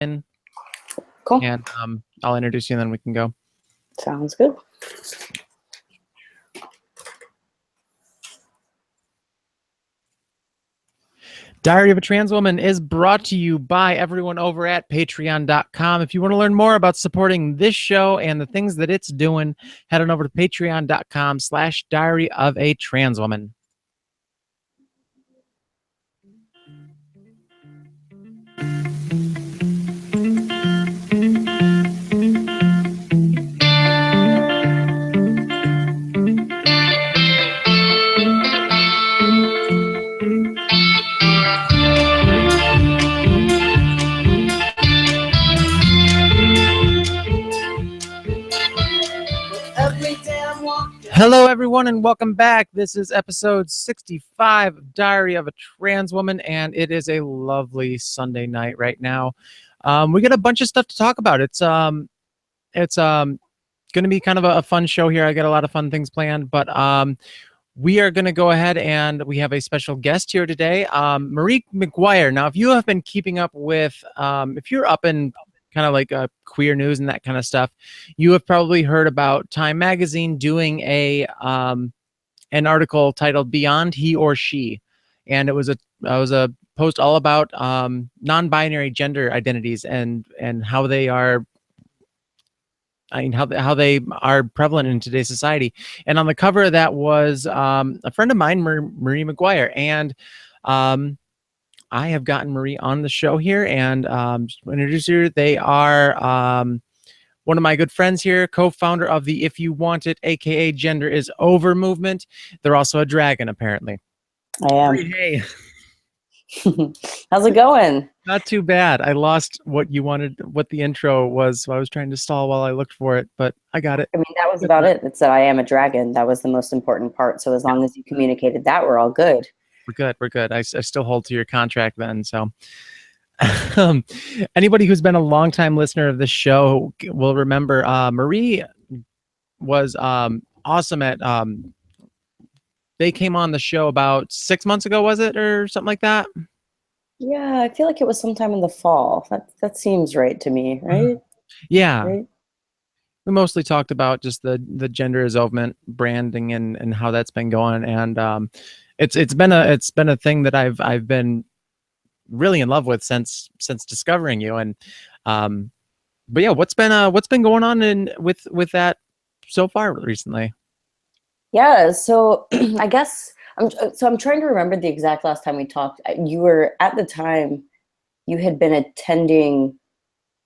in, Cool. and I'll introduce you and then we can go. Sounds good. Diary of a Trans Woman is brought to you by everyone over at patreon.com. If you want to learn more about supporting this show and the things that it's doing, head on over to patreon.com/Diary of a Trans Woman. Hello, everyone, and welcome back. This is episode 65 of Diary of a Trans Woman, and it is a lovely Sunday night right now. We got a bunch of stuff to talk about. It's going to be kind of a fun show here. I got a lot of fun things planned, but we are going to go ahead and we have a special guest here today, Marie McGuire. Now, if you have been keeping up with, if you're up in kind of like queer news and that kind of stuff, you have probably heard about Time Magazine doing an article titled "Beyond He or She," and it was a post all about non-binary gender identities and how they are. I mean, how they are prevalent in today's society. And on the cover of that was a friend of mine, Marie McGuire, and I have gotten Marie on the show here, and just to introduce her, they are one of my good friends here, co-founder of the If You Want It, aka Gender Is Over movement. They're also a dragon, apparently. I am. Marie, hey. How's it going? Not too bad. I lost what you wanted, what the intro was, so I was trying to stall while I looked for it, but I got it. I mean, that was about it. It's that I am a dragon. That was the most important part. So as long as you communicated that, we're all good. We're good. I still hold to your contract then. So anybody who's been a longtime listener of this show will remember Marie was awesome at they came on the show about 6 months ago, was it, or something like that? Yeah, I feel like it was sometime in the fall. That seems right to me, right? Yeah. Right? We mostly talked about just the Gender Is Over branding and how that's been going, and it's been a thing that I've been really in love with since discovering you. And but yeah, what's been going on with that so far recently? Yeah, so I guess I'm trying to remember the exact last time we talked. You were at the time you had been attending,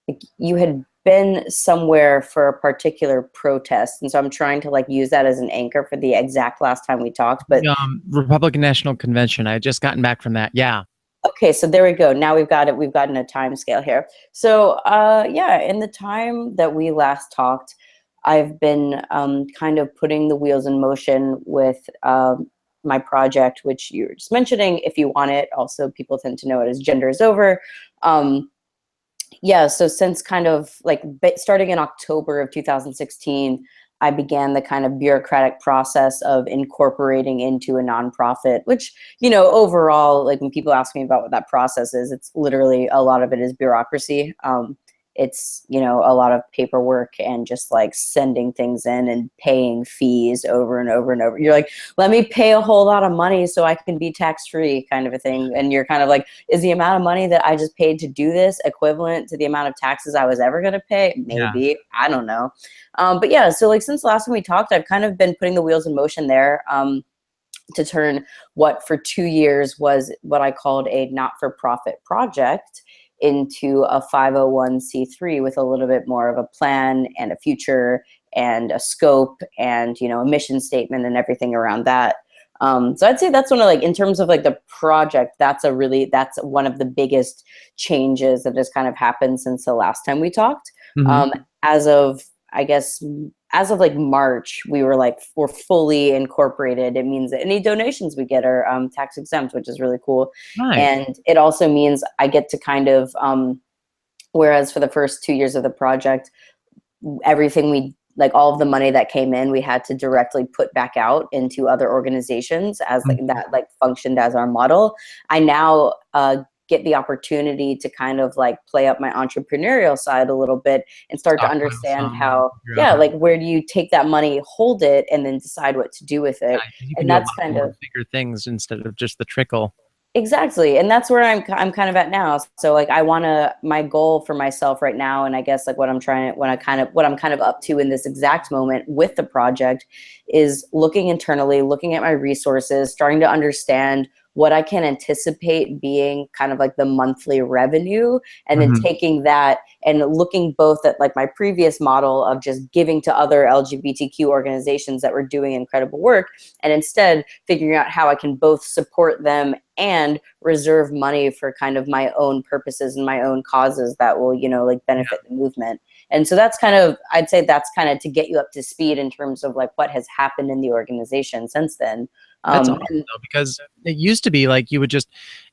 like, you had been somewhere for a particular protest, and so I'm trying to like use that as an anchor for the exact last time we talked. But Republican National Convention. I had just gotten back from that. Yeah. Okay, so there we go. Now we've got it. We've gotten a time scale here. So yeah, in the time that we last talked, I've been kind of putting the wheels in motion with my project, which you were just mentioning. If You Want It, also people tend to know it as Gender Is Over. Yeah, so since kind of like starting in October of 2016, I began the kind of bureaucratic process of incorporating into a nonprofit, which, you know, overall, like when people ask me about what that process is, it's literally a lot of it is bureaucracy. It's, you know, a lot of paperwork and just like sending things in and paying fees over and over and over. You're like, let me pay a whole lot of money so I can be tax-free, kind of a thing. And you're kind of like, is the amount of money that I just paid to do this equivalent to the amount of taxes I was ever going to pay? Maybe. Yeah. I don't know. But yeah, so like since the last time we talked, I've kind of been putting the wheels in motion there to turn what for 2 years was what I called a not-for-profit project into a 501c3 with a little bit more of a plan and a future and a scope and, you know, a mission statement and everything around that. So I'd say that's one of, like, in terms of like the project, that's one of the biggest changes that has kind of happened since the last time we talked. As of, I guess, as of like March, we're fully incorporated. It means that any donations we get are tax exempt, which is really cool. Nice. And it also means I get to kind of, whereas for the first 2 years of the project, everything all of the money that came in, we had to directly put back out into other organizations as that functioned as our model. I now get the opportunity to kind of like play up my entrepreneurial side a little bit and start to Stockpile understand some, how, figure out yeah, how- like where do you take that money, hold it, and then decide what to do with it. yeah, you can And do a that's lot kind more of bigger things instead of just the trickle. exactly. And that's where I'm kind of at now. So like my goal for myself right now, and I guess like what I'm kind of up to in this exact moment with the project is looking internally, looking at my resources, starting to understand what I can anticipate being kind of like the monthly revenue, and then Mhm. taking that and looking both at like my previous model of just giving to other LGBTQ organizations that were doing incredible work, and instead figuring out how I can both support them and reserve money for kind of my own purposes and my own causes that will, like benefit the movement. And so that's kind of, I'd say that's kind of to get you up to speed in terms of like what has happened in the organization since then. That's awesome And though, because it used to be like you would just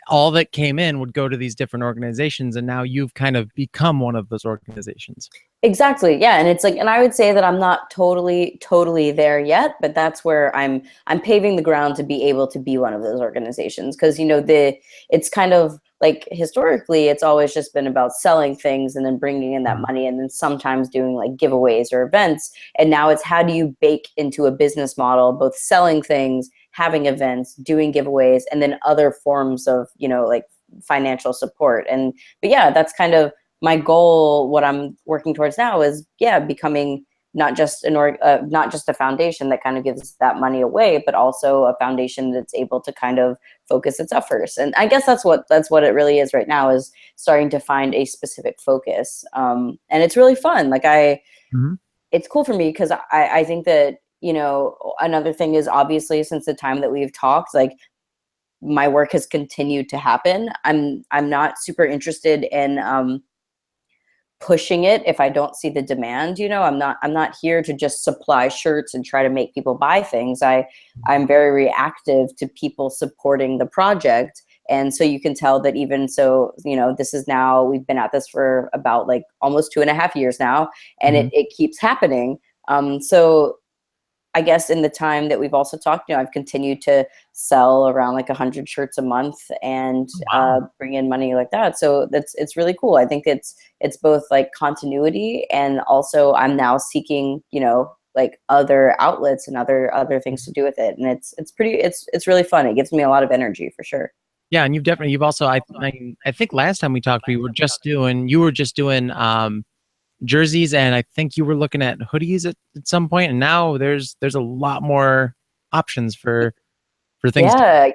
all that came in would go to these different organizations, and now you've kind of become one of those organizations. exactly. Yeah. And it's like, and I would say that I'm not totally there yet, but that's where I'm paving the ground to be able to be one of those organizations. Cause it's kind of like historically, it's always just been about selling things and then bringing in that money and then sometimes doing like giveaways or events. And now it's how do you bake into a business model, both selling things, having events, doing giveaways, and then other forms of, like financial support. But yeah, that's kind of my goal. What I'm working towards now is, yeah, becoming not just not just a foundation that kind of gives that money away, but also a foundation that's able to kind of focus its efforts. And I guess that's what it really is right now, is starting to find a specific focus. And it's really fun. Like Mhm. it's cool for me because I think that, another thing is obviously since the time that we've talked, like my work has continued to happen. I'm not super interested in pushing it if I don't see the demand. I'm not here to just supply shirts and try to make people buy things. I'm very reactive to people supporting the project. And so you can tell that even so, we've been at this for about like almost 2.5 years now, and Mhm. it keeps happening. So I guess in the time that we've also talked, I've continued to sell around like 100 shirts a month and Wow. bring in money like that. So it's really cool. I think it's both like continuity, and also I'm now seeking, like other outlets and other things to do with it. And it's really fun. It gives me a lot of energy for sure. Yeah, and you've also I think last time we talked you were just doing jerseys, and I think you were looking at hoodies at some point, and now there's a lot more options for things to. Yeah.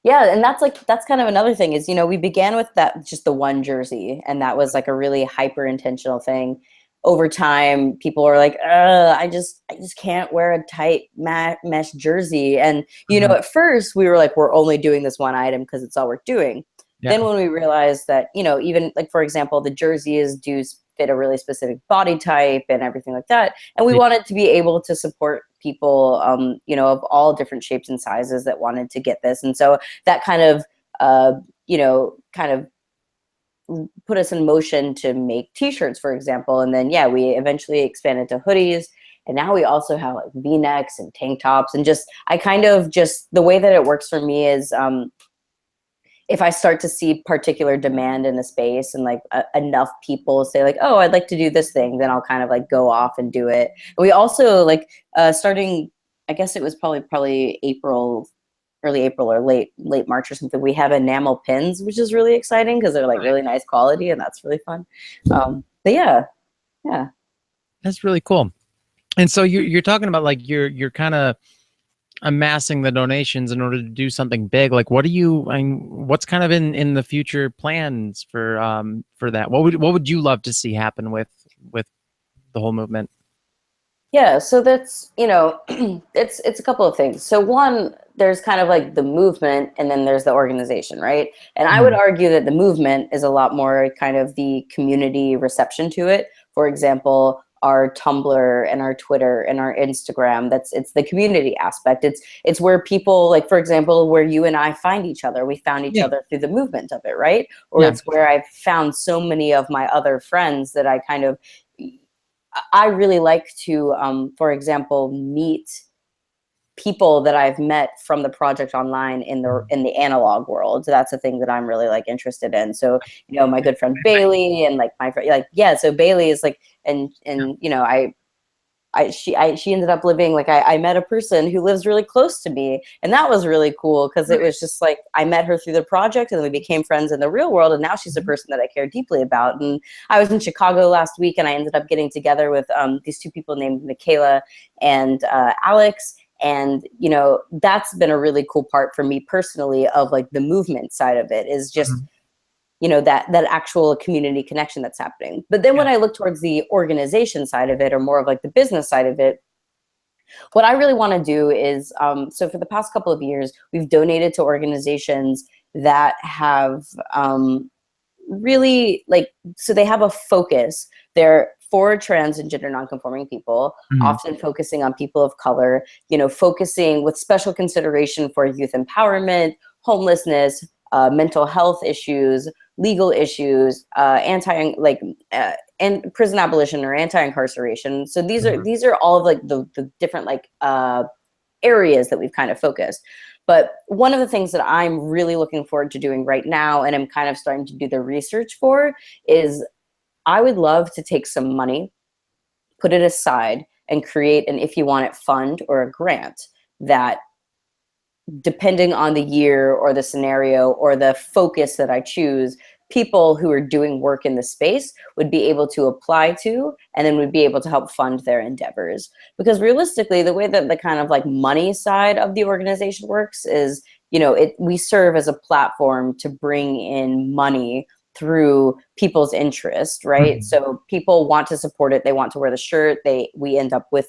Yeah, and that's kind of another thing is, we began with that just the one jersey, and that was like a really hyper intentional thing. Over time, people were like, I just can't wear a tight mesh jersey. And Mhm. at first we were like, we're only doing this one item because it's all we're doing. Yeah. Then when we realized that, even like for example, the jerseys do fit a really specific body type and everything like that, and we Yeah. wanted to be able to support people, of all different shapes and sizes that wanted to get this. And so that kind of kind of put us in motion to make t-shirts, for example. And then yeah, we eventually expanded to hoodies, and now we also have like v-necks and tank tops. And just I kind of just the way that it works for me is, if I start to see particular demand in the space and like enough people say like, oh, I'd like to do this thing, then I'll kind of like go off and do it. And we also like starting, I guess it was probably April, early April or late March or something. We have enamel pins, which is really exciting because they're like really nice quality, and that's really fun. But yeah, yeah. That's really cool. And so you're talking about like you're kind of amassing the donations in order to do something big. Like what's kind of in the future plans for that? What would you love to see happen with the whole movement? Yeah, so that's, it's a couple of things. So one, there's kind of like the movement, and then there's the organization, right? And I would Mhm. argue that the movement is a lot more kind of the community reception to it. For example, our Tumblr and our Twitter and our Instagram, it's the community aspect. It's where people, like for example, where you and I find each other. We found each Yeah. other through the movement of it, right? Or Yeah. it's where I've found so many of my other friends that I really like to, for example, meet people that I've met from the project online in the analog world. So that's the thing that I'm really like interested in. So, you know, my good friend Bailey and like my friend, like, yeah, so Bailey is like, and you know, she ended up living, like, I met a person who lives really close to me, and that was really cool because it was just like I met her through the project and then we became friends in the real world, and now she's a person that I care deeply about. And I was in Chicago last week and I ended up getting together with these two people named Michaela and Alex. And, you know, that's been a really cool part for me personally of like the movement side of it, is just you know, that actual community connection that's happening. But then when I look towards the organization side of it, or more of like the business side of it, what I really want to do is, so for the past couple of years, we've donated to organizations that have really like, so they have a focus. They're for trans and gender nonconforming people, often focusing on people of color, you know, focusing with special consideration for youth empowerment, homelessness, mental health issues, legal issues, and prison abolition or anti-incarceration. So these are all of like the different like areas that we've kind of focused. But one of the things that I'm really looking forward to doing right now, and I'm kind of starting to do the research for, is I would love to take some money, put it aside, and create an If You Want It fund or a grant that, depending on the year or the scenario or the focus that I choose, people who are doing work in the space would be able to apply to, and then would be able to help fund their endeavors. Because realistically, the way that the kind of like money side of the organization works is, you know, we serve as a platform to bring in money through people's interest, right? So people want to support it, they want to wear the shirt, we end up with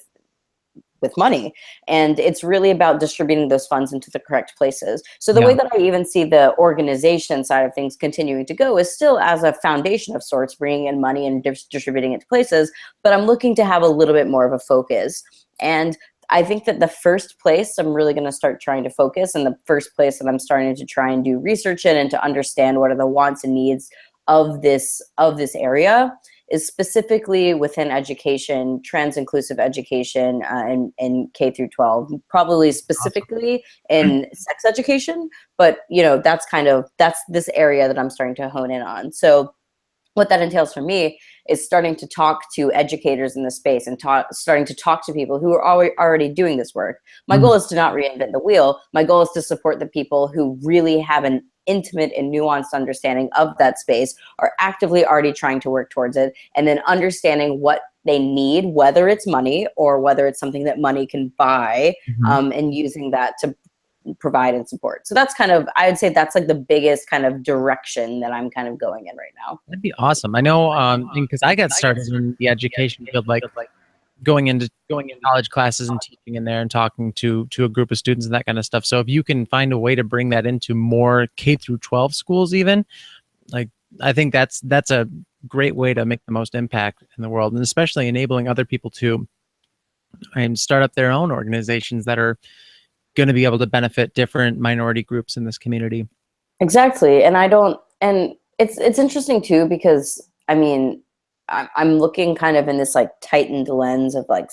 money. And it's really about distributing those funds into the correct places. So the way that I even see the organization side of things continuing to go is still as a foundation of sorts, bringing in money and distributing it to places, but I'm looking to have a little bit more of a focus. And I think that the first place I'm really going to start trying to focus, and the first place that I'm starting to try and do research in and to understand what are the wants and needs of this area, is specifically within education, trans inclusive education, in K through 12, probably specifically in sex education. But you know, that's this area that I'm starting to hone in on. So what that entails for me is starting to talk to educators in the space and starting to talk to people who are already doing this work. My goal is to not reinvent the wheel. My goal is to support the people who really have an intimate and nuanced understanding of that space, are actively already trying to work towards it, and then understanding what they need, whether it's money or whether it's something that money can buy, and using that to provide and support. So that's kind of, I would say that's like the biggest kind of direction that I'm kind of going in right now. That'd be awesome. I know, because I got started in the education field, like going into college classes and teaching in there and talking to a group of students and that kind of stuff. So if you can find a way to bring that into more K through 12 schools, even, like, I think that's a great way to make the most impact in the world, and especially enabling other people to start up their own organizations that are going to be able to benefit different minority groups in this community. Exactly. And it's interesting too, because I mean, I'm looking kind of in this like tightened lens of like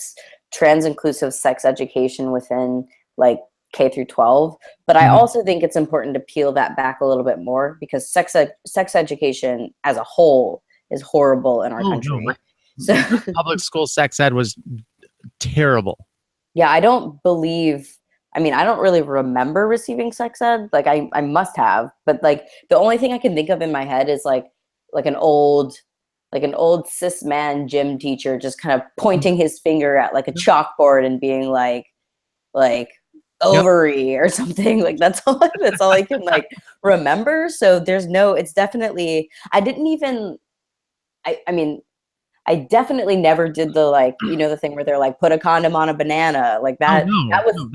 trans inclusive sex education within like K through 12. But I also think it's important to peel that back a little bit more, because sex education as a whole is horrible in our country. No. So public school sex ed was terrible. Yeah, I don't really remember receiving sex ed. Like I must have, but like the only thing I can think of in my head is like an old cis man gym teacher just kind of pointing his finger at like a chalkboard and being like ovary or something. Like that's all I can like remember. So it's definitely, I definitely never did the like, you know, the thing where they're like, put a condom on a banana, like that.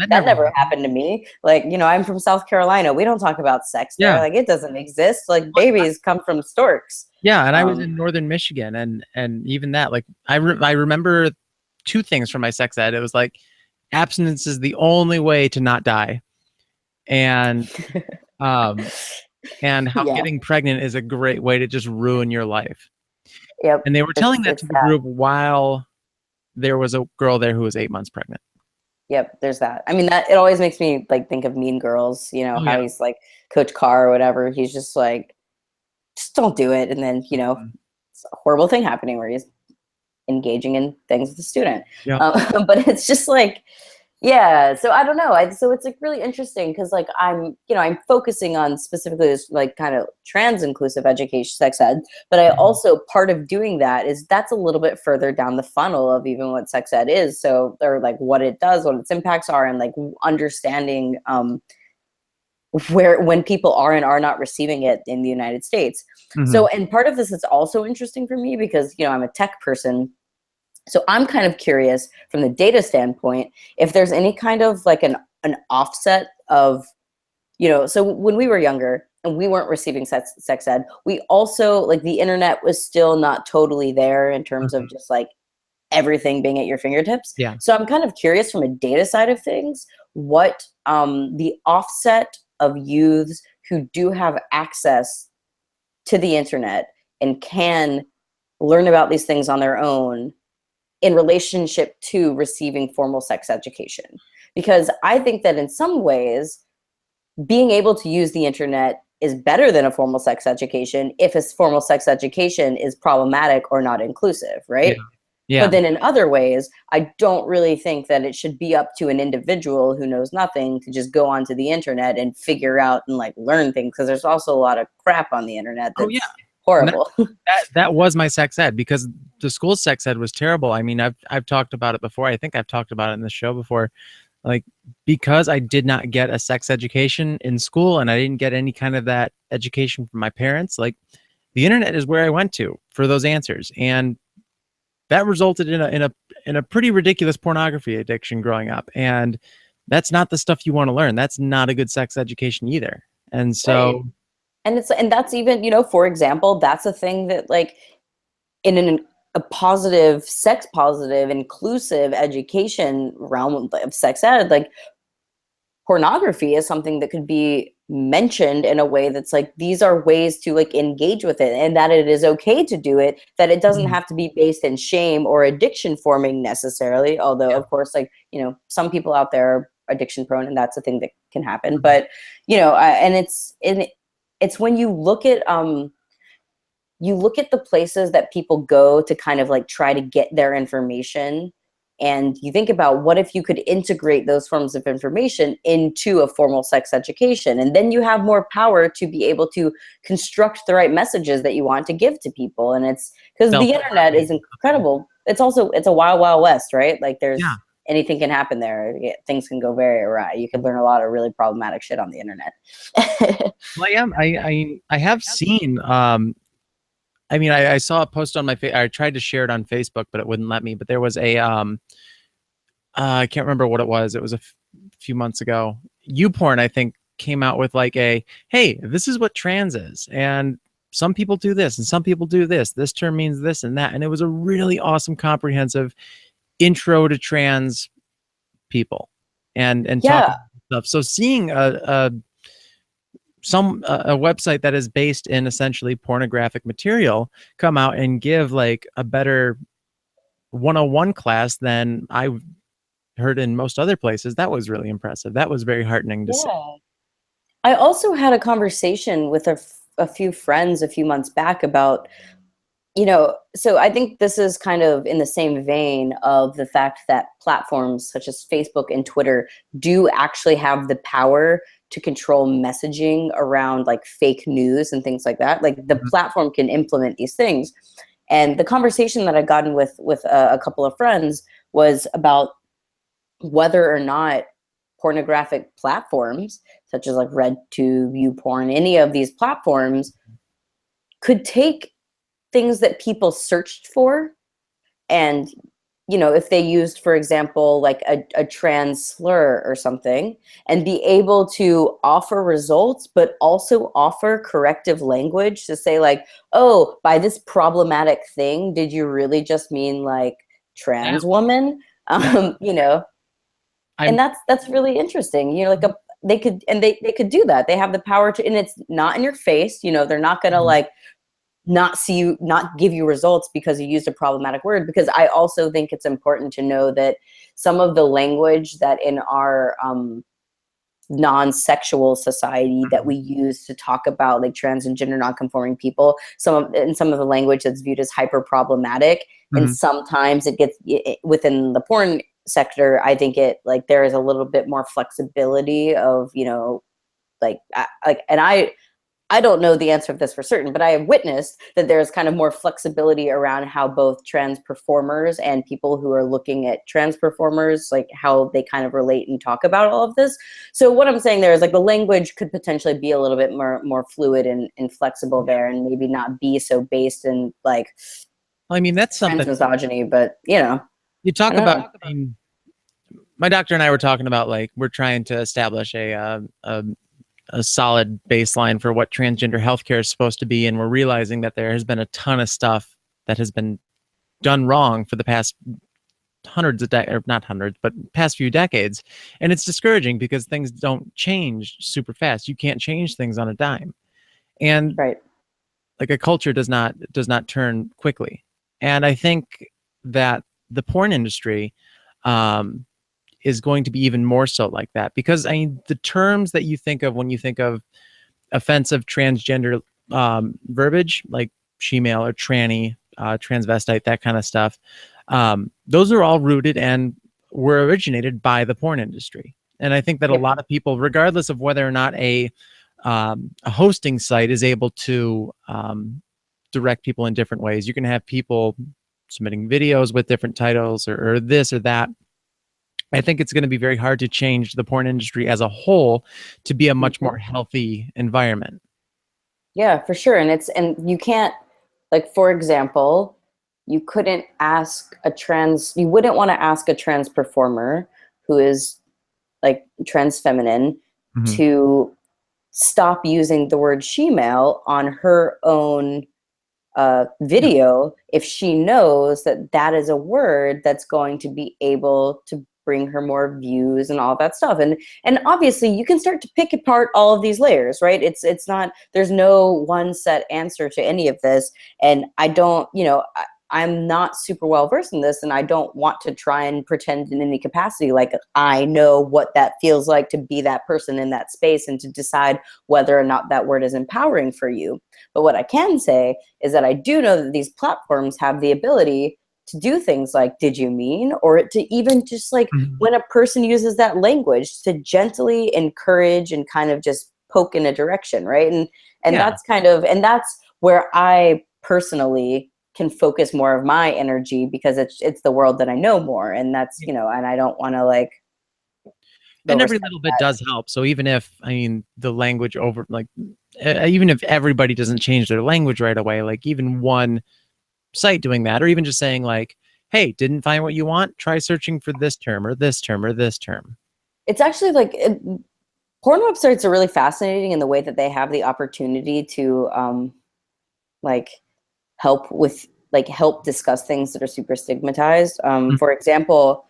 That never happened to me. Like, you know, I'm from South Carolina. We don't talk about sex there. Like it doesn't exist. Like babies come from storks. Yeah, and I was in northern Michigan, and even that, like I remember two things from my sex ed. It was like, abstinence is the only way to not die, and and how getting pregnant is a great way to just ruin your life. Yep. And they were telling that to the group while there was a girl there who was 8 months pregnant. Yep, there's that. I mean, that it always makes me like think of Mean Girls, you know, Oh how yeah. he's like Coach Carr or whatever. He's just like, just don't do it. And then, you know, Mhm. it's a horrible thing happening where he's engaging in things with the student. Yep. But it's just like, yeah. So I don't know. So it's like really interesting because like I'm focusing on specifically this like kind of trans inclusive education, sex ed. But I Mhm. also part of doing that is that's a little bit further down the funnel of even what sex ed is. So or like what it does, what its impacts are, and like understanding where when people are and are not receiving it in the United States. So, Mhm. and part of this is also interesting for me because, you know, I'm a tech person. So I'm kind of curious from the data standpoint if there's any kind of like an offset of, you know, so when we were younger and we weren't receiving sex ed, we also like the internet was still not totally there in terms of Mhm. just like everything being at your fingertips. Yeah. So I'm kind of curious from a data side of things, what the offset of youths who do have access to the internet and can learn about these things on their own in relationship to receiving formal sex education. Because I think that in some ways, being able to use the internet is better than a formal sex education if a formal sex education is problematic or not inclusive, Yeah. right? But Yeah. then in other ways, I don't really think that it should be up to an individual who knows nothing to just go onto the internet and figure out and like learn things because there's also a lot of crap on the internet Oh yeah. that's And that, horrible. that was my sex ed because the school sex ed was terrible. I mean, I've talked about it before. I think I've talked about it in the show before. Like because I did not get a sex education in school and I didn't get any kind of that education from my parents, like the internet is where I went to for those answers. And that resulted in a pretty ridiculous pornography addiction growing up. And that's not the stuff you want to learn. That's not a good sex education either. And Right. so And that's even, you know, for example, that's a thing that like in a positive, sex positive, inclusive education realm of sex ed, like pornography is something that could be mentioned in a way that's like these are ways to like engage with it and that it is okay to do it, that it doesn't mhm, have to be based in shame or addiction forming necessarily, although yeah. of course like, you know, some people out there are addiction prone and that's a thing that can happen. Mhm. But you know, and it's when you look at the places that people go to kind of like try to get their information, and you think about what if you could integrate those forms of information into a formal sex education, and then you have more power to be able to construct the right messages that you want to give to people. And it's because the internet is Self-learning. incredible. It's also it's a wild wild west, right? Like Yeah. there's anything can happen there. Things can go very awry. You can learn a lot of really problematic shit on the internet. Well, I am. I have seen. I mean, I saw a post on my. I tried to share it on Facebook, but it wouldn't let me. But there was a. I can't remember what it was. It was a few months ago. YouPorn, I think, came out with like a, hey, this is what trans is, and some people do this, and some people do this. This term means this and that, and it was a really awesome, comprehensive intro to trans people, and Yeah. talking stuff. So seeing a website that is based in essentially pornographic material come out and give like a better 101 class than I heard in most other places, that was really impressive. That was very heartening to see. Yeah. I also had a conversation with a few friends a few months back about, you know, so I think this is kind of in the same vein of the fact that platforms such as Facebook and Twitter do actually have the power to control messaging around like fake news and things like that. Like the Mhm. platform can implement these things. And the conversation that I gotten with a couple of friends was about whether or not pornographic platforms such as like RedTube, YouPorn, any of these platforms could take things that people searched for, and you know, if they used, for example, like a trans slur or something, and be able to offer results but also offer corrective language to say like, oh, by this problematic thing did you really just mean like Yeah, trans woman? that You know, and I'm that's really interesting. You know, like a they could, and they could do that. They have the power to, and it's not in your face. You know, they're not gonna mhm, like not give you results because you used a problematic word. Because I also think it's important to know that some of the language that in our non-sexual society that we use to talk about like trans and gender non-conforming people, some of the language that's viewed as hyper problematic, and sometimes it gets within the porn sector. I think it like there is a little bit more flexibility of, you know, and I don't know the answer of this for certain, but I have witnessed that there's kind of more flexibility around how both trans performers and people who are looking at trans performers, like how they kind of relate and talk about all of this. So what I'm saying there is like the language could potentially be a little bit more fluid and flexible there, and maybe not be so based in like, I mean, that's something misogyny, but you know, you talk about. I mean, my doctor and I were talking about like we're trying to establish a solid baseline for what transgender healthcare is supposed to be, and we're realizing that there has been a ton of stuff that has been done wrong for the past past few decades, and it's discouraging because things don't change super fast. You can't change things on a dime, and like a culture does not turn quickly. And I think that the porn industry is going to be even more so like that, because I mean the terms that you think of when you think of offensive transgender verbiage, like she-male or tranny, transvestite, that kind of stuff, those are all rooted and were originated by the porn industry. And I think that a lot of people, regardless of whether or not a hosting site is able to direct people in different ways, you can have people submitting videos with different titles or this or that. I think it's going to be very hard to change the porn industry as a whole to be a much more healthy environment. Yeah, for sure. And you can't, like, for example, you wouldn't want to ask a trans performer who is like trans feminine to stop using the word she-male on her own video if she knows that that is a word that's going to be able to bring her more views and all that stuff. And obviously you can start to pick apart all of these layers, right? It's not, there's no one set answer to any of this. And I don't, you know, I'm not super well versed in this, and I don't want to try and pretend in any capacity like I know what that feels like to be that person in that space and to decide whether or not that word is empowering for you. But what I can say is that I do know that these platforms have the ability to do things like, did you mean? Or to even just like when a person uses that language, to gently encourage and kind of just poke in a direction, right? And that's kind of, and that's where I personally can focus more of my energy, because it's the world that I know more. And that's, you know, and I don't want to like, and every little bit does help. So even if, I mean, the language over, like, even if everybody doesn't change their language right away, like even one site doing that, or even just saying like, hey, didn't find what you want, try searching for this term or this term or this term. It's actually like, porn websites are really fascinating in the way that they have the opportunity to like help discuss things that are super stigmatized. For example,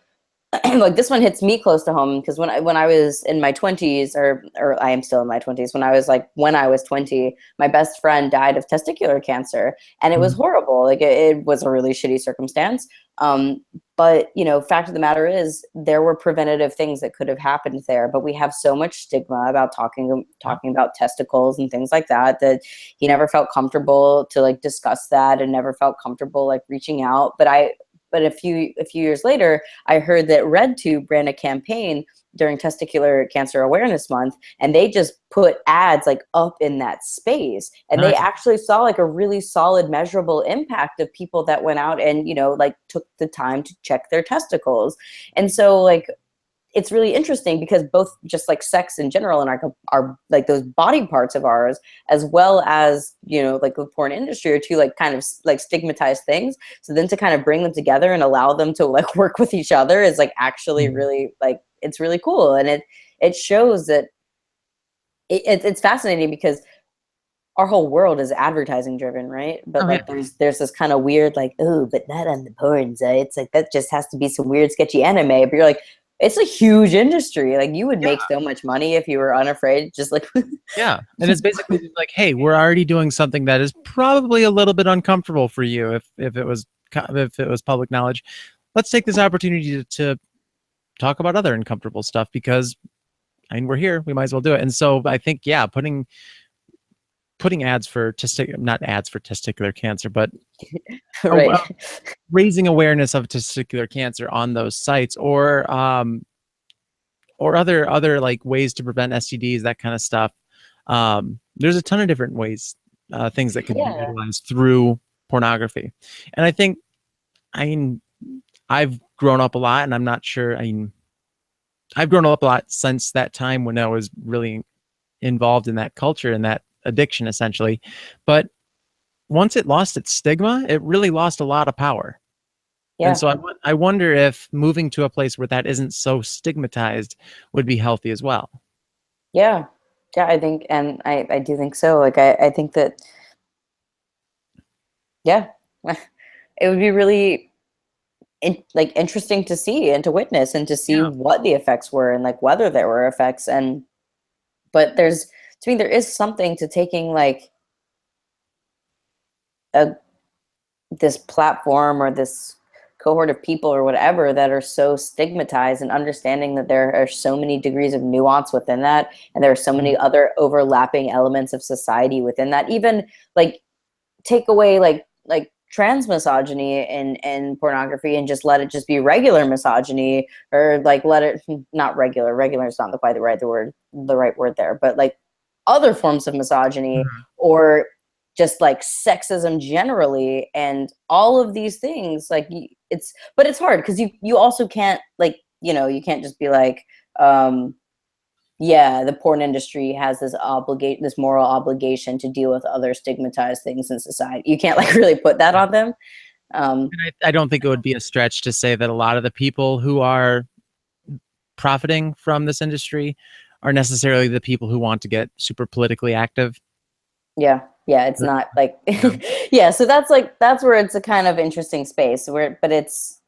like this one hits me close to home, because when I was in my 20s, or I am still in my 20s, when I was 20, my best friend died of testicular cancer, and it was horrible. Like it was a really shitty circumstance. But you know, fact of the matter is there were preventative things that could have happened there, but we have so much stigma about talking about testicles and things like that he never felt comfortable to like discuss that, and never felt comfortable like reaching out. But a few years later, I heard that RedTube ran a campaign during Testicular Cancer Awareness Month, and they just put ads like up in that space, and they actually saw like a really solid, measurable impact of people that went out and, you know, like took the time to check their testicles. And so like, it's really interesting because both just like sex in general and our like those body parts of ours, as well as, you know, like the porn industry, are two like kind of like stigmatized things. So then to kind of bring them together and allow them to like work with each other is like actually really like, it's really cool. And it shows that it's fascinating, because our whole world is advertising driven, right? But like there's this kind of weird like, oh, but not on the porn site. It's like that just has to be some weird sketchy anime. But you're like, it's a huge industry. Like you would Yeah. make so much money if you were unafraid, just like Yeah. And it's basically just like, hey, we're already doing something that is probably a little bit uncomfortable for you if it was public knowledge. Let's take this opportunity to talk about other uncomfortable stuff because I mean we're here, we might as well do it. And so I think putting ads for not ads for testicular cancer, but right. raising awareness of testicular cancer on those sites or other like ways to prevent STDs, that kind of stuff. There's a ton of different ways, things that could be utilized through pornography. And I think, I mean, I've grown up a lot, and I'm not sure. I mean, I've grown up a lot since that time when I was really involved in that culture and that addiction, essentially. But once it lost its stigma, it really lost a lot of power. Yeah. And so I wonder if moving to a place where that isn't so stigmatized would be healthy as well. Yeah. Yeah, I think, and I do think so. Like, I think that, yeah, it would be really interesting to see and to witness and to see what the effects were and like whether there were effects. And, but to me, there is something to taking like this platform or this cohort of people or whatever that are so stigmatized and understanding that there are so many degrees of nuance within that, and there are so many other overlapping elements of society within that. Even like take away like trans misogyny in pornography and just let it just be regular misogyny, or like let it not regular is not quite the right word there, but like other forms of misogyny or just like sexism generally and all of these things. Like it's hard because you also can't like, you can't just be like, yeah, the porn industry has this moral obligation to deal with other stigmatized things in society. You can't like really put that on them. And I don't think it would be a stretch to say that a lot of the people who are profiting from this industry are necessarily the people who want to get super politically active. Yeah, it's not like yeah, so that's where it's a kind of interesting space but it's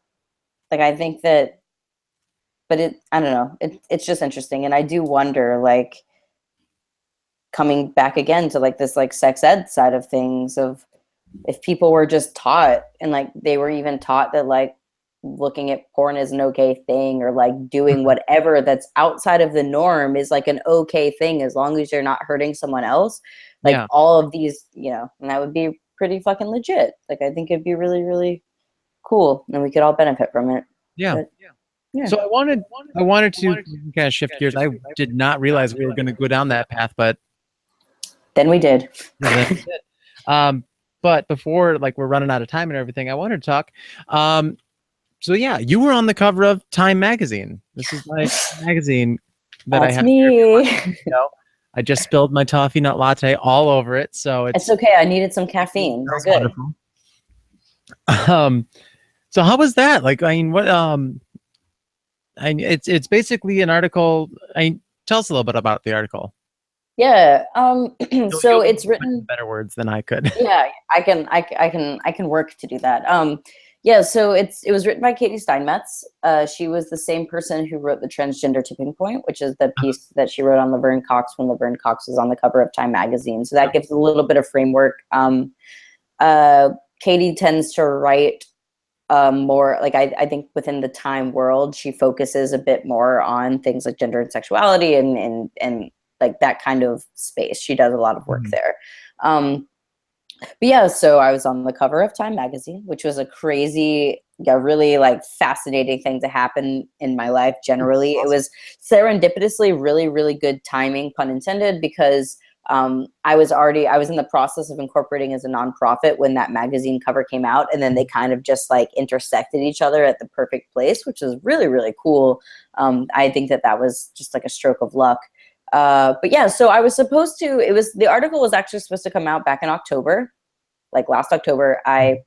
like, I think that, but I don't know, it's just interesting. And I do wonder, like, coming back again to like this like sex ed side of things, of if people were just taught, and like they were even taught that like looking at porn is an okay thing, or like doing whatever that's outside of the norm is like an okay thing as long as you're not hurting someone else. Like all of these, and that would be pretty fucking legit. Like, I think it'd be really, really cool and we could all benefit from it. Yeah. But, yeah. So I wanted to kind of shift gears. I did not realize we were going to go down that path, but then we did. But before, like, we're running out of time and everything, I wanted to talk. So yeah, you were on the cover of Time magazine. This is my magazine that That's I have. Me. I just spilled my toffee nut latte all over it, so it's okay. I needed some caffeine. We're good. Wonderful. So how was that? Like, I mean, what? It's basically an article. Tell us a little bit about the article. Yeah. So it's written better words than I could. Yeah, I can work to do that. Yeah, so it was written by Katie Steinmetz. She was the same person who wrote The Transgender Tipping Point, which is the piece that she wrote on Laverne Cox when Laverne Cox was on the cover of Time magazine. So that gives a little bit of framework. Katie tends to write more, like, I think within the Time world, she focuses a bit more on things like gender and sexuality and like that kind of space. She does a lot of work there. But yeah, so I was on the cover of Time magazine, which was a crazy, really like fascinating thing to happen in my life generally. It was serendipitously really, really good timing, pun intended, because I was in the process of incorporating as a nonprofit when that magazine cover came out, and then they kind of just like intersected each other at the perfect place, which was really, really cool. I think that was just like a stroke of luck. But yeah, so I was supposed to, the article was actually supposed to come out back in October, like last October. I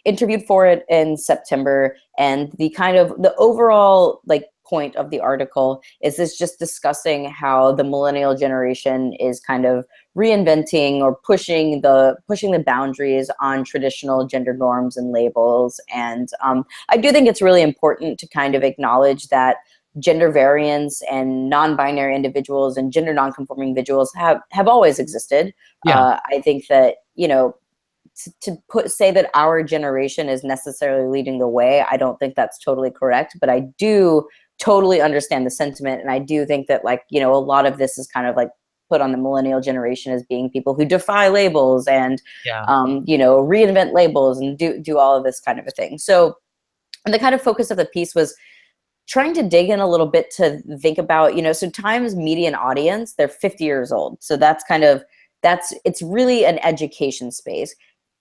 interviewed for it in September, and the overall like point of the article is this just discussing how the millennial generation is kind of reinventing or pushing the boundaries on traditional gender norms and labels. And I do think it's really important to kind of acknowledge that gender variance and non-binary individuals and gender non-conforming individuals have always existed. Yeah. I think that, say that our generation is necessarily leading the way, I don't think that's totally correct, but I do totally understand the sentiment. And I do think that, like, a lot of this is kind of like put on the millennial generation as being people who defy labels and, Yeah. Reinvent labels and do all of this kind of a thing. So, and the kind of focus of the piece was trying to dig in a little bit to think about, so Time's median audience, they're 50 years old. So it's really an education space.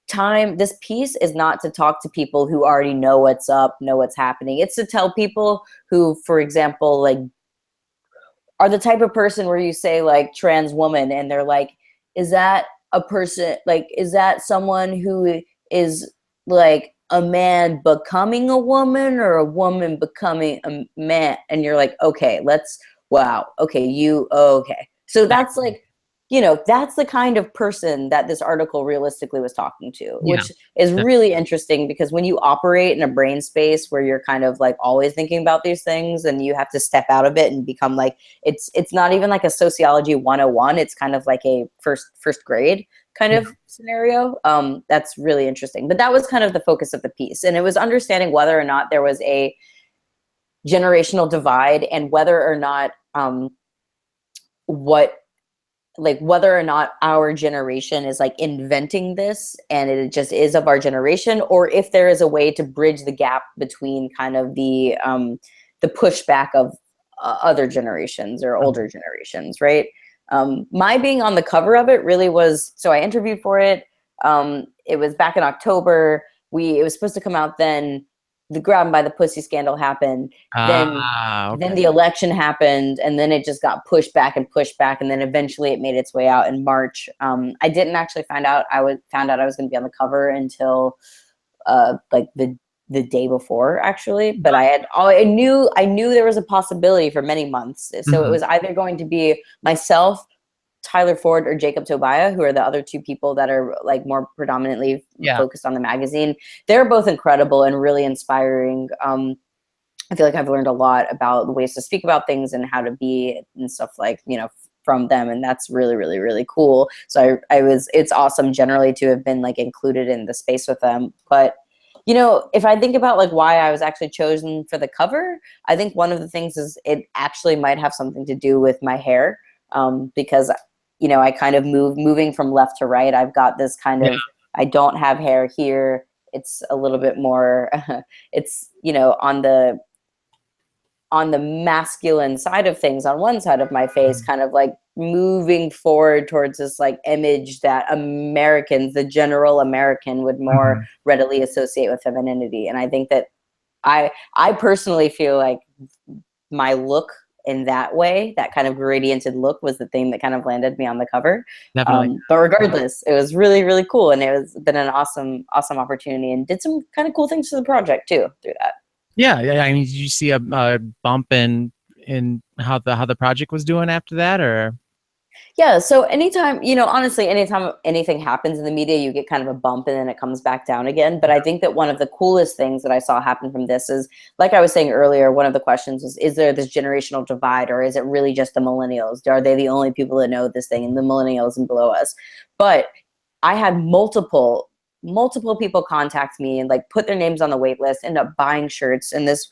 This piece is not to talk to people who already know what's up, know what's happening. It's to tell people who, for example, like, are the type of person where you say, like, trans woman, and they're like, is that a person, like, is that someone who is like a man becoming a woman or a woman becoming a man? And you're like, okay, wow, okay, okay. So that's like, that's the kind of person that this article realistically was talking to, which is really interesting, because when you operate in a brain space where you're kind of like always thinking about these things, and you have to step out of it and become like, it's not even like a sociology 101. It's kind of like a first grade kind of scenario. That's really interesting. But that was kind of the focus of the piece. And it was understanding whether or not there was a generational divide, and whether or not whether or not our generation is like inventing this and it just is of our generation, or if there is a way to bridge the gap between kind of the pushback of other generations or older generations, right? My being on the cover of it really was, so I interviewed for it. It was back in October. It was supposed to come out then. The Grab 'em by the Pussy scandal happened. Then the election happened, and then it just got pushed back, and then eventually it made its way out in March. I didn't actually found out I was going to be on the cover until like the day before, actually. But I knew there was a possibility for many months. So it was either going to be myself, Tyler Ford, or Jacob Tobiah, who are the other two people that are like more predominantly focused on the magazine. They're both incredible and really inspiring. I feel like I've learned a lot about the ways to speak about things and how to be and stuff, like, from them. And that's really, really, really cool. So it's awesome generally to have been like included in the space with them. But, if I think about like why I was actually chosen for the cover, I think one of the things is it actually might have something to do with my hair. Because, I kind of moving from left to right. I've got this kind of, I don't have hair here. It's a little bit more, it's, on the masculine side of things, on one side of my face, kind of like moving forward towards this like image that the general American would more readily associate with femininity. And I think that I personally feel like my look in that way, that kind of gradiented look, was the thing that kind of landed me on the cover. Definitely. But regardless, it was really, really cool. And it was been an awesome opportunity, and did some kind of cool things to the project too through that. Yeah. I mean, did you see a bump in how the project was doing after that, or? Yeah, so anytime, honestly, anytime anything happens in the media, you get kind of a bump and then it comes back down again. But I think that one of the coolest things that I saw happen from this is, like I was saying earlier, one of the questions was, is there this generational divide, or is it really just the millennials? Are they the only people that know this thing, and the millennials and below us? But I had multiple people contact me and like put their names on the wait list, end up buying shirts. And this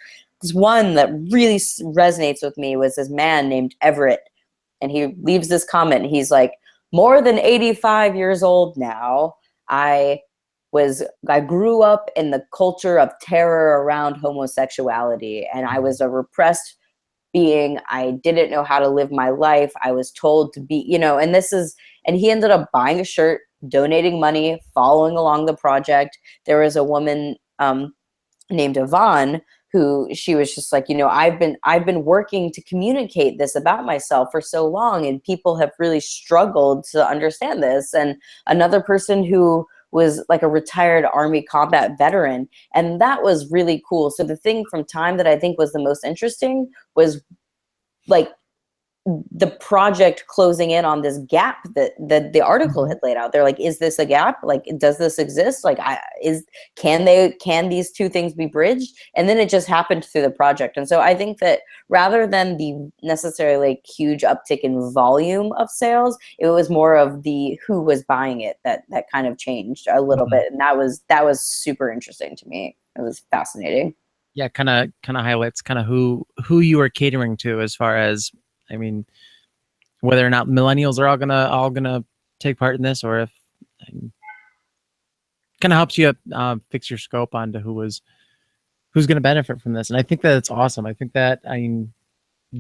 one that really resonates with me was this man named Everett. And he leaves this comment. He's like, more than 85 years old now. I grew up in the culture of terror around homosexuality, and I was a repressed being. I didn't know how to live my life. I was told to be, and he ended up buying a shirt, donating money, following along the project. There was a woman named Yvonne, who she was just like, I've been working to communicate this about myself for so long, and people have really struggled to understand this. And another person who was like a retired Army combat veteran. And that was really cool. So the thing from Time that I think was the most interesting was like the project closing in on this gap that the article had laid out. They're like, is this a gap? Like, does this exist? Like, can these two things be bridged? And then it just happened through the project. And so I think that rather than the necessarily like huge uptick in volume of sales, it was more of the who was buying it that kind of changed a little bit. And that was super interesting to me. It was fascinating. Yeah, kind of highlights kind of who you are catering to, as far as, I mean, whether or not millennials are all gonna take part in this, or if kind of helps you fix your scope onto who's going to benefit from this. And I think that it's awesome. I think that, I mean,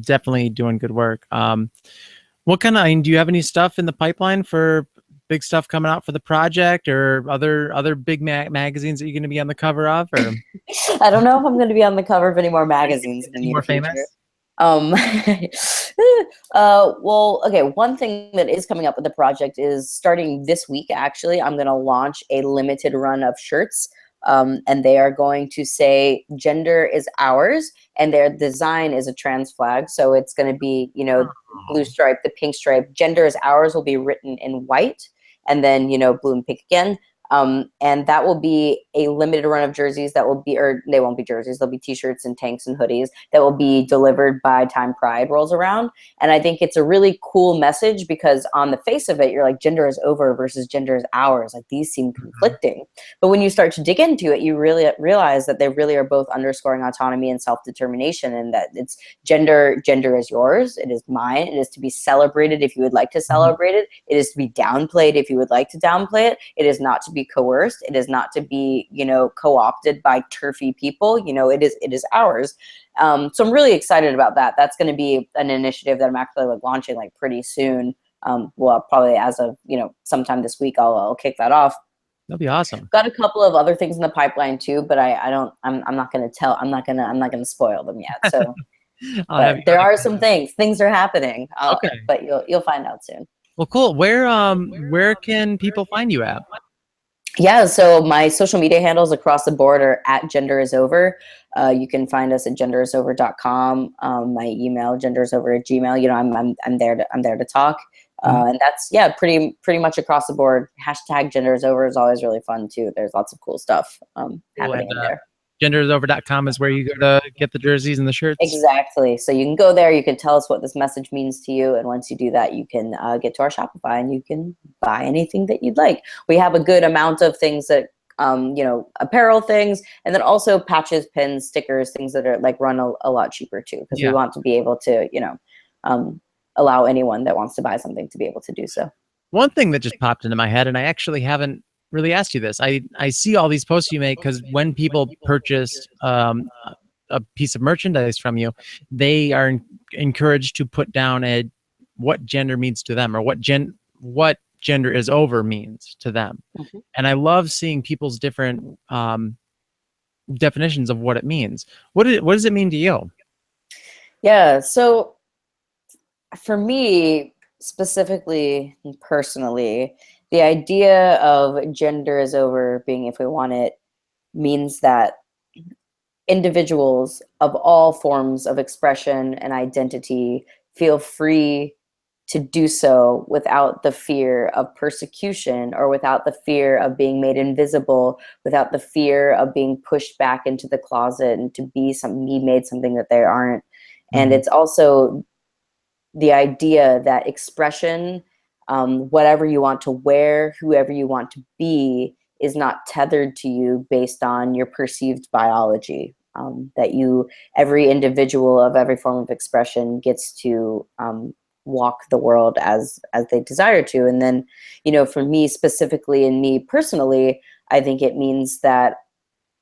definitely doing good work. What kind of, I mean, do you have any stuff in the pipeline for big stuff coming out for the project, or other big magazines that you're going to be on the cover of? Or I don't know if I'm going to be on the cover of any more magazines in the near future. Famous? Well, okay, one thing that is coming up with the project is starting this week, actually, I'm going to launch a limited run of shirts. And they are going to say "Gender is ours," and their design is a trans flag. So it's going to be, you know, blue stripe, the pink stripe. "Gender is ours" will be written in white, and then, you know, blue and pink again. And that will be a limited run of jerseys that will be, or they won't be jerseys, they'll be t-shirts and tanks and hoodies that will be delivered by time Pride rolls around. And I think it's a really cool message, because on the face of it, you're like, gender is over versus gender is ours. Like, these seem conflicting. But when you start to dig into it, you really realize that they really are both underscoring autonomy and self-determination, and that it's gender is yours, it is mine, it is to be celebrated if you would like to celebrate it, it is to be downplayed if you would like to downplay it, it is not to be coerced, it is not to be, you know, co-opted by turfy people, you know, it is ours. So I'm really excited about that. That's going to be an initiative that I'm actually like launching like pretty soon. Well, probably as of, you know, sometime this week, I'll kick that off. That'll be awesome. Got a couple of other things in the pipeline too, but I'm not going to spoil them yet. So but there are some things are happening. Okay. But you'll find out soon. Well, cool. Where can people find you at? Yeah, so my social media handles across the board are at Gender is Over. You can find us at genderisover.com. My email, genderisover@gmail. You know, I'm there to talk. And that's, yeah, pretty much across the board. Hashtag Gender is Over is always really fun too. There's lots of cool stuff happening in there. Genderisover.com is where you go to get the jerseys and the shirts. Exactly. So you can go there, you can tell us what this message means to you, and once you do that, you can get to our Shopify and you can buy anything that you'd like. We have a good amount of things that, you know, apparel things, and then also patches, pins, stickers, things that are like run a lot cheaper too, because we want to be able to, you know, allow anyone that wants to buy something to be able to do so. One thing that just popped into my head, and I actually haven't really asked you this. I see all these posts you make, because when people purchase a piece of merchandise from you, they are encouraged to put down what gender means to them, or what gender is over means to them. And I love seeing people's different definitions of what it means. What does it mean to you? Yeah, so for me specifically and personally, the idea of gender is over being if we want it means that individuals of all forms of expression and identity feel free to do so without the fear of persecution, or without the fear of being made invisible, without the fear of being pushed back into the closet and to be made something that they aren't. And it's also the idea that expression, whatever you want to wear, whoever you want to be, is not tethered to you based on your perceived biology. That every individual of every form of expression gets to walk the world as they desire to. And then, you know, for me specifically and me personally, I think it means that,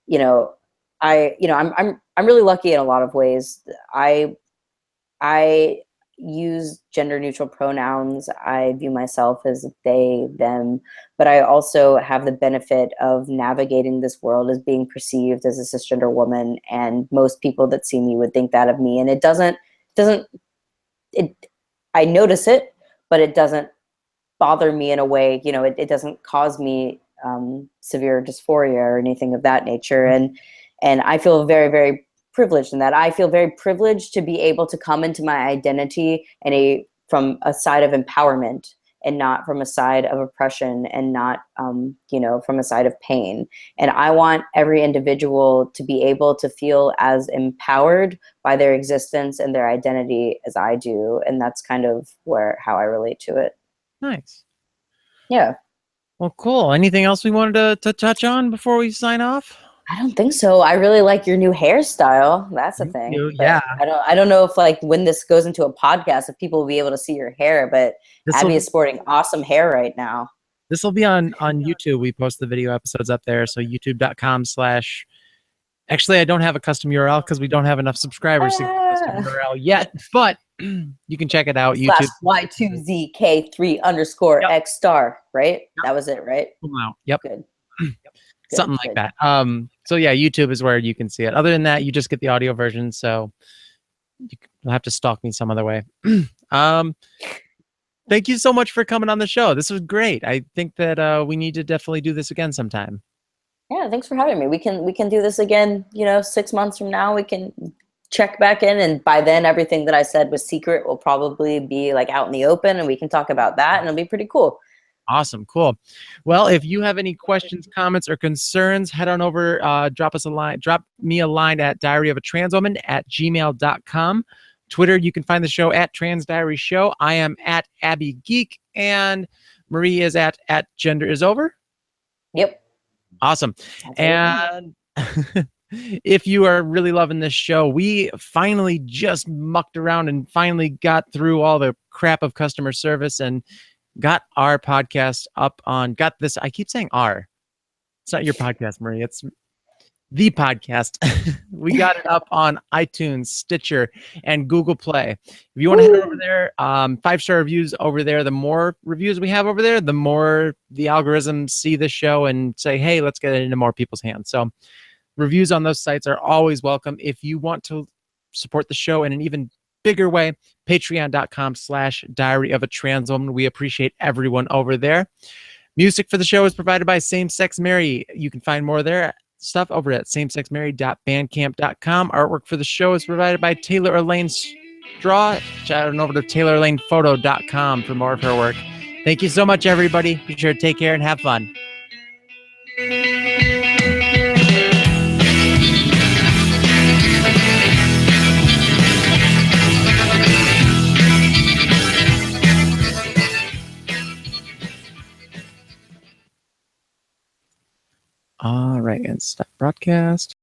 you know, I'm really lucky in a lot of ways. I use gender neutral pronouns. I view myself as they, them, but I also have the benefit of navigating this world as being perceived as a cisgender woman, and most people that see me would think that of me. And it doesn't I notice it, but it doesn't bother me in a way, you know, it doesn't cause me severe dysphoria or anything of that nature. And I feel very, very privileged in that. I feel very privileged to be able to come into my identity from a side of empowerment, and not from a side of oppression, and not, from a side of pain. And I want every individual to be able to feel as empowered by their existence and their identity as I do. And that's kind of how I relate to it. Nice. Yeah. Well, cool. Anything else we wanted to touch on before we sign off? I don't think so. I really like your new hairstyle. That's a thing. Yeah. I don't know if when this goes into a podcast, if people will be able to see your hair, but Abby is sporting awesome hair right now. This will be on YouTube. We post the video episodes up there. So youtube.com/ actually, I don't have a custom URL because we don't have enough subscribers to get a custom URL yet, but you can check it out. YouTube Y2ZK3_X star, right? Yep. That was it, right? Yep. Good. Something like that. So yeah, YouTube is where you can see it. Other than that, you just get the audio version. So you'll have to stalk me some other way. Thank you so much for coming on the show. This was great. I think that we need to definitely do this again sometime. Yeah, thanks for having me. We can do this again. 6 months from now, we can check back in, and by then, everything that I said was secret will probably be out in the open, and we can talk about that, and it'll be pretty cool. Awesome. Cool. Well, if you have any questions, comments, or concerns, head on over, drop me a line at diaryofAtranswoman@gmail.com. Twitter, you can find the show at Trans Diary Show. I am at Abby Geek, and Marie is at Gender Is Over. Yep. Awesome. And if you are really loving this show, we finally just mucked around and finally got through all the crap of customer service and got our podcast up on, I keep saying our. It's not your podcast, Marie. It's the podcast. We got it up on iTunes, Stitcher, and Google Play. If you want to head over there, 5-star reviews over there. The more reviews we have over there, the more the algorithms see the show and say, hey, let's get it into more people's hands. So reviews on those sites are always welcome. If you want to support the show in an even bigger way, patreon.com/diaryofatranswoman. We appreciate everyone over there. Music for the show is provided by Same Sex Mary. You can find more of their stuff over at samesexmary.bandcamp.com. Artwork for the show is provided by Taylor Elaine Straw. Chat on over to taylorelainephoto.com for more of her work. Thank you so much, everybody. Be sure to take care and have fun. All right, and stop broadcast.